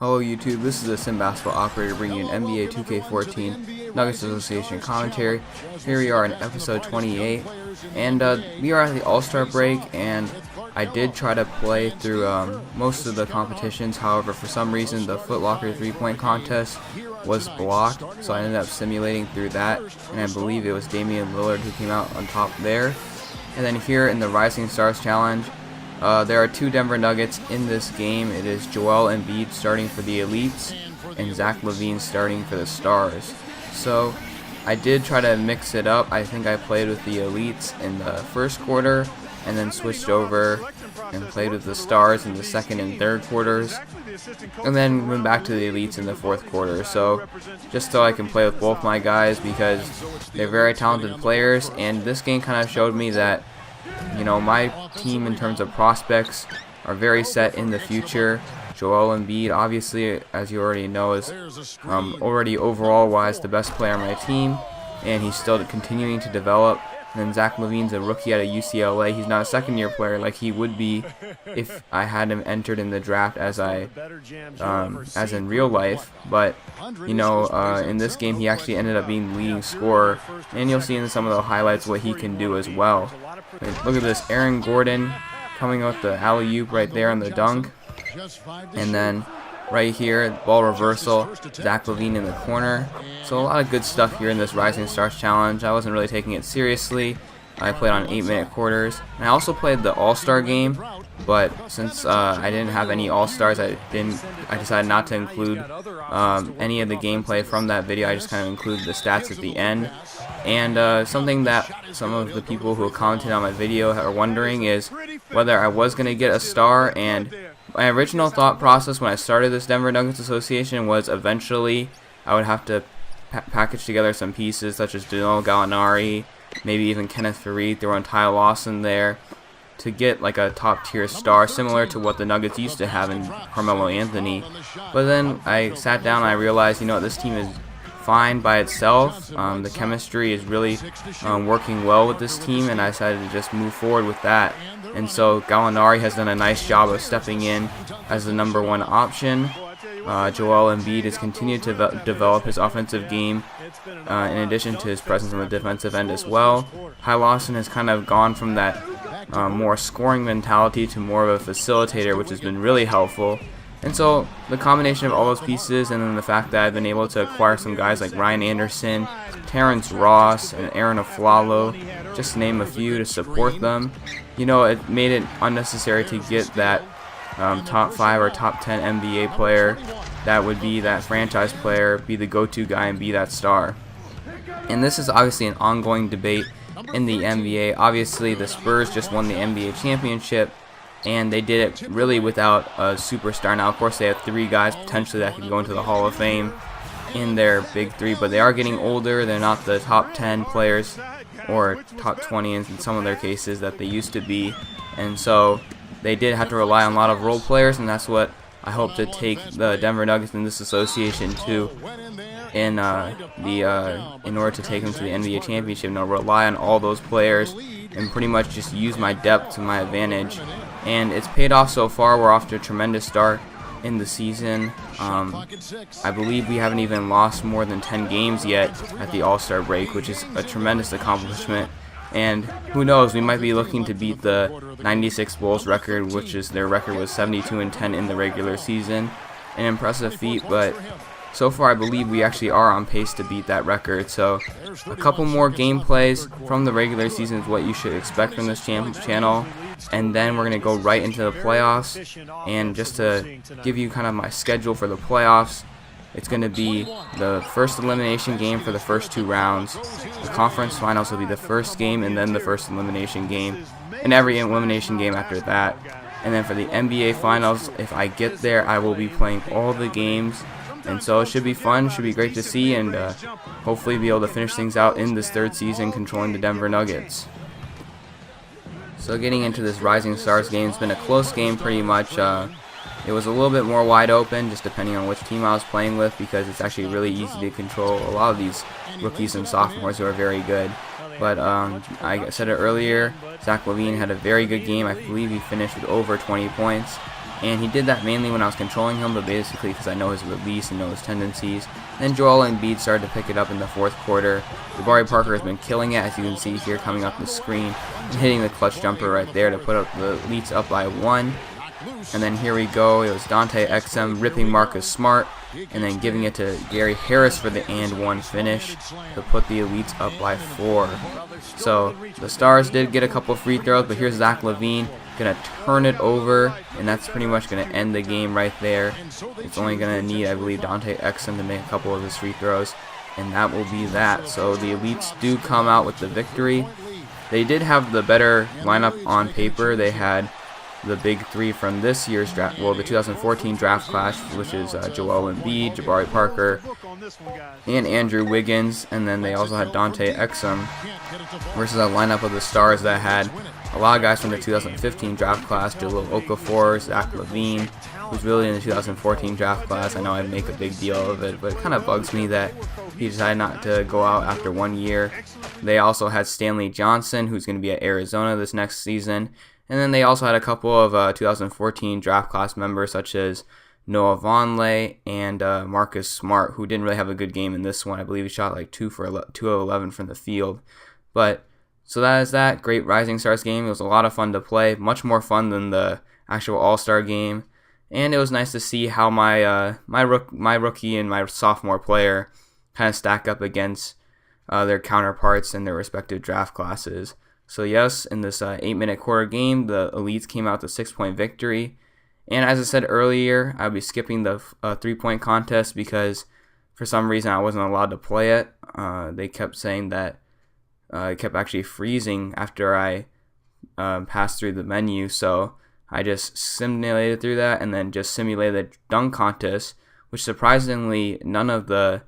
Hello YouTube, this is the Sim Basketball Operator bringing you an NBA 2K14 Nuggets Association commentary. Here we are in episode 28, and we are at the All-Star break, and I did try to play through most of the competitions. However, for some reason the Foot Locker 3-point contest was blocked, so I ended up simulating through that, and I believe it was Damian Lillard who came out on top there. And then here in the Rising Stars Challenge, there are two Denver Nuggets in this game. It is Joel Embiid starting for the Elites and Zach LaVine starting for the Stars. So I did try to mix it up. I think I played with the Elites in the first quarter and then switched over and played with the Stars in the second and third quarters, and then went back to the Elites in the fourth quarter. So just so I can play with both my guys, because they're very talented players, and this game kind of showed me that, you know, my team in terms of prospects are very set in the future. Joel Embiid, obviously, as you already know, is already overall wise the best player on my team, and he's still continuing to develop. And then Zach LaVine's a rookie out of UCLA. He's not a second-year player like he would be if I had him entered in the draft as in real life. But you know, in this game he actually ended up being the leading scorer, and you'll see in some of the highlights what he can do as well. Look at this, Aaron Gordon coming out the alley-oop right there on the dunk, and then right here, ball reversal, Zach LaVine in the corner. So a lot of good stuff here in this Rising Stars Challenge. I wasn't really taking it seriously. I played on 8-minute quarters. And I also played the All-Star game, but since I didn't have any All-Stars, I decided not to include any of the gameplay from that video. I just kind of included the stats at the end. And something that some of the people who commented on my video are wondering is whether I was going to get a star. And my original thought process when I started this Denver Nuggets Association was eventually I would have to package together some pieces such as Danilo Gallinari, maybe even Kenneth Faried, throw in Ty Lawson there, to get like a top tier star similar to what the Nuggets used to have in Carmelo Anthony. But then I sat down and I realized, you know, this team is fine by itself. The chemistry is really working well with this team, and I decided to just move forward with that. And so Gallinari has done a nice job of stepping in as the #1 option. Joel Embiid has continued to develop his offensive game in addition to his presence on the defensive end as well. Ty Lawson has kind of gone from that more scoring mentality to more of a facilitator, which has been really helpful. And so the combination of all those pieces, and then the fact that I've been able to acquire some guys like Ryan Anderson, Terrence Ross, and Aaron Aflalo, just to name a few, to support them, you know, it made it unnecessary to get that top 5 or top 10 NBA player that would be that franchise player, be the go-to guy, and be that star. And this is obviously an ongoing debate in the NBA. Obviously, the Spurs just won the NBA championship, and they did it really without a superstar. Now, of course, they have 3 guys potentially that could go into the Hall of Fame in their big 3, but they are getting older. They're not the top 10 players or top 20 in some of their cases that they used to be, and so they did have to rely on a lot of role players, and that's what I hope to take the Denver Nuggets in this association to, in order to take them to the NBA championship. And I'll rely on all those players and pretty much just use my depth to my advantage, and it's paid off so far. We're off to a tremendous start in the season. I believe we haven't even lost more than 10 games yet at the All-Star break, which is a tremendous accomplishment. And who knows, we might be looking to beat the 96 Bulls record, which is their record was 72-10 in the regular season. An impressive feat, but so far I believe we actually are on pace to beat that record. So a couple more gameplays from the regular season is what you should expect from this channel. And then we're going to go right into the playoffs. And just to give you kind of my schedule for the playoffs, it's going to be the first elimination game for the first 2 rounds. The conference finals will be the first game and then the first elimination game, and every elimination game after that. And then for the NBA finals, if I get there, I will be playing all the games. And so it should be fun, should be great to see, and hopefully be able to finish things out in this 3rd season controlling the Denver Nuggets. So getting into this Rising Stars game, it's been a close game pretty much. It was a little bit more wide open, just depending on which team I was playing with, because it's actually really easy to control a lot of these rookies and sophomores who are very good. But I said it earlier, Zach LaVine had a very good game. I believe he finished with over 20 points. And he did that mainly when I was controlling him, but basically because I know his release and know his tendencies. Then Joel Embiid started to pick it up in the fourth quarter. Jabari Parker has been killing it, as you can see here coming up the screen, and hitting the clutch jumper right there to put up the Elites up by 1. And then here we go, it was Dante Exum ripping Marcus Smart, and then giving it to Gary Harris for the and 1 finish to put the Elites up by 4. So the Stars did get a couple free throws, but here's Zach LaVine gonna turn it over, and that's pretty much gonna end the game right there. It's only gonna need, I believe, Dante Exum to make a couple of his free throws, and that will be that. So the Elites do come out with the victory. They did have the better lineup on paper. They had the big three from this year's draft, well, the 2014 draft class, which is Joel Embiid, Jabari Parker, and Andrew Wiggins, and then they also had Dante Exum versus a lineup of the Stars that had a lot of guys from the 2015 draft class, Jahlil Okafor, Zach LaVine, who's really in the 2014 draft class. I know I make a big deal of it, but it kind of bugs me that he decided not to go out after 1 year. They also had Stanley Johnson, who's going to be at Arizona this next season. And then they also had a couple of 2014 draft class members, such as Noah Vonleh and Marcus Smart, who didn't really have a good game in this one. I believe he shot like 2 of 11 from the field. But so that is that. Great Rising Stars game. It was a lot of fun to play, much more fun than the actual All-Star game. And it was nice to see how my rookie and my sophomore player kind of stack up against their counterparts in their respective draft classes. So yes, in this 8-minute quarter game, the Elites came out with a 6-point victory. And as I said earlier, I'll be skipping the 3-point contest because for some reason I wasn't allowed to play it. They kept saying that it kept actually freezing after I passed through the menu. So I just simulated through that and then just simulated the dunk contest, which surprisingly none of the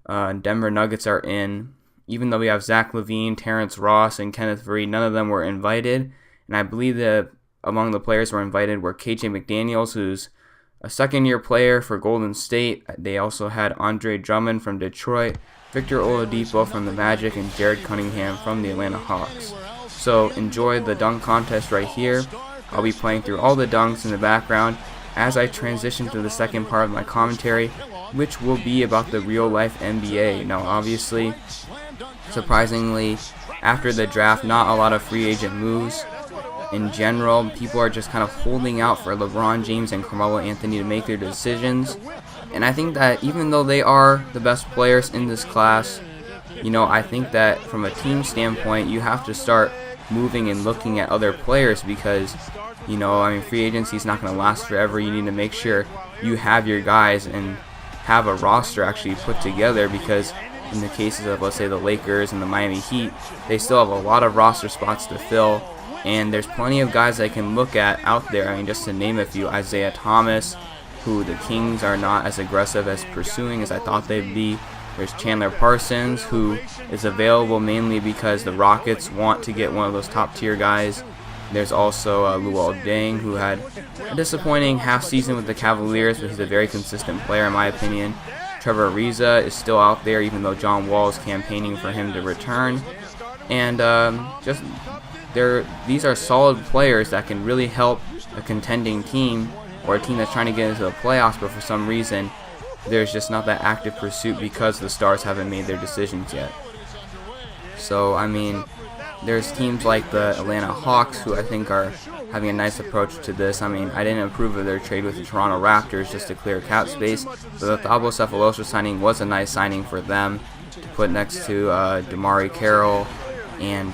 Denver Nuggets are in. Even though we have Zach LaVine, Terrence Ross, and Kenneth Faried, none of them were invited. And I believe that among the players who were invited were KJ McDaniels, who's a second-year player for Golden State. They also had Andre Drummond from Detroit, Victor Oladipo from the Magic, and Jared Cunningham from the Atlanta Hawks. So enjoy the dunk contest right here. I'll be playing through all the dunks in the background as I transition to the second part of my commentary, which will be about the real-life NBA. Now, obviously, surprisingly, after the draft, not a lot of free agent moves. In general, people are just kind of holding out for LeBron James and Carmelo Anthony to make their decisions. And I think that even though they are the best players in this class, I think that from a team standpoint, you have to start moving and looking at other players because, free agency is not going to last forever. You need to make sure you have your guys and have a roster actually put together because in the cases of, let's say, the Lakers and the Miami Heat, they still have a lot of roster spots to fill, and there's plenty of guys they can look at out there. Just to name a few, Isaiah Thomas, who the Kings are not as aggressive as pursuing as I thought they'd be. There's Chandler Parsons, who is available mainly because the Rockets want to get one of those top-tier guys. There's also Luol Deng, who had a disappointing half season with the Cavaliers, but he's a very consistent player in my opinion. Trevor Ariza is still out there, even though John Wall is campaigning for him to return. And these are solid players that can really help a contending team or a team that's trying to get into the playoffs, but for some reason, there's just not that active pursuit because the Stars haven't made their decisions yet. So, there's teams like the Atlanta Hawks who I think are having a nice approach to this. I didn't approve of their trade with the Toronto Raptors just to clear cap space, but the Thabo Sefolosha signing was a nice signing for them to put next to DeMari Carroll and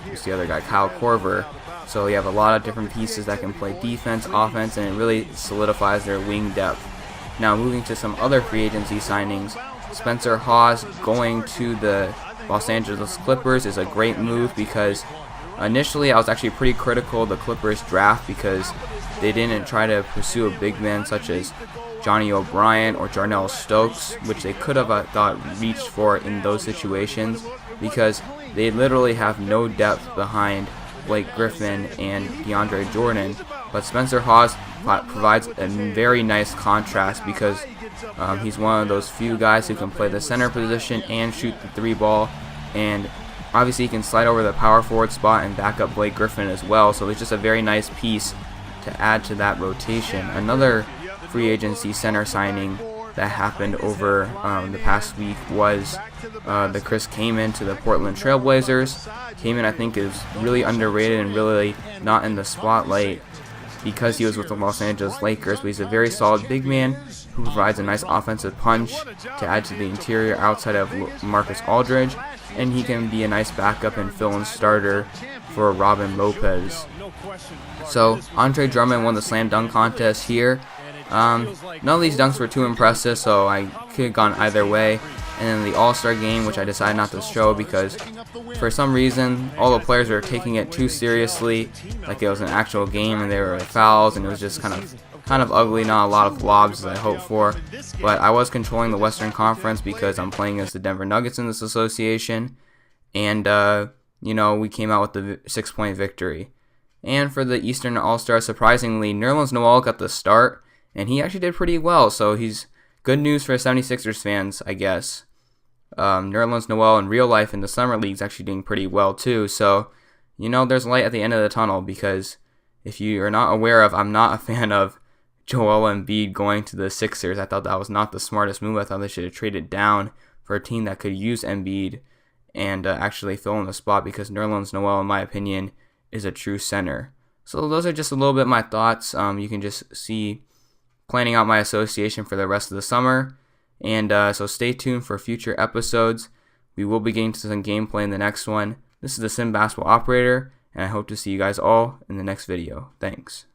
who's the other guy, Kyle Korver. So you have a lot of different pieces that can play defense, offense, and it really solidifies their wing depth. Now moving to some other free agency signings, Spencer Hawes going to the Los Angeles Clippers is a great move because initially I was actually pretty critical of the Clippers draft because they didn't try to pursue a big man such as Johnny O'Brien or Jarnell Stokes, which they could have, I thought, reached for in those situations because they literally have no depth behind Blake Griffin and DeAndre Jordan. But Spencer Hawes provides a very nice contrast because he's one of those few guys who can play the center position and shoot the 3-ball, and obviously he can slide over the power forward spot and back up Blake Griffin as well. So it's just a very nice piece to add to that rotation. Another free agency center signing that happened over the past week was the Chris Kaman to the Portland Trailblazers. Kaman, I think, is really underrated and really not in the spotlight because he was with the Los Angeles Lakers, but he's a very solid big man who provides a nice offensive punch to add to the interior outside of Marcus Aldridge, and he can be a nice backup and fill-in starter for Robin Lopez. So Andre Drummond won the slam dunk contest here. None of these dunks were too impressive, so I could have gone either way. And then the All-Star game, which I decided not to show because for some reason all the players were taking it too seriously, like it was an actual game and there were fouls, and it was just kind of ugly, not a lot of lobs as I hoped for. But I was controlling the Western Conference because I'm playing as the Denver Nuggets in this association, and we came out with the 6-point victory. And for the Eastern All-Star, surprisingly, Nerlens Noel got the start, and he actually did pretty well, so he's good news for 76ers fans, I guess. Nerlens Noel in real life in the summer league is actually doing pretty well too, so there's light at the end of the tunnel, because if you are not aware of, I'm not a fan of Joel Embiid going to the Sixers. I thought that was not the smartest move. I thought they should have traded down for a team that could use Embiid and actually fill in the spot, because Nerlens Noel, in my opinion, is a true center. So those are just a little bit my thoughts. You can just see planning out my association for the rest of the summer. And so stay tuned for future episodes. We will be getting to some gameplay in the next one. This is the Sim Basketball Operator, and I hope to see you guys all in the next video. Thanks.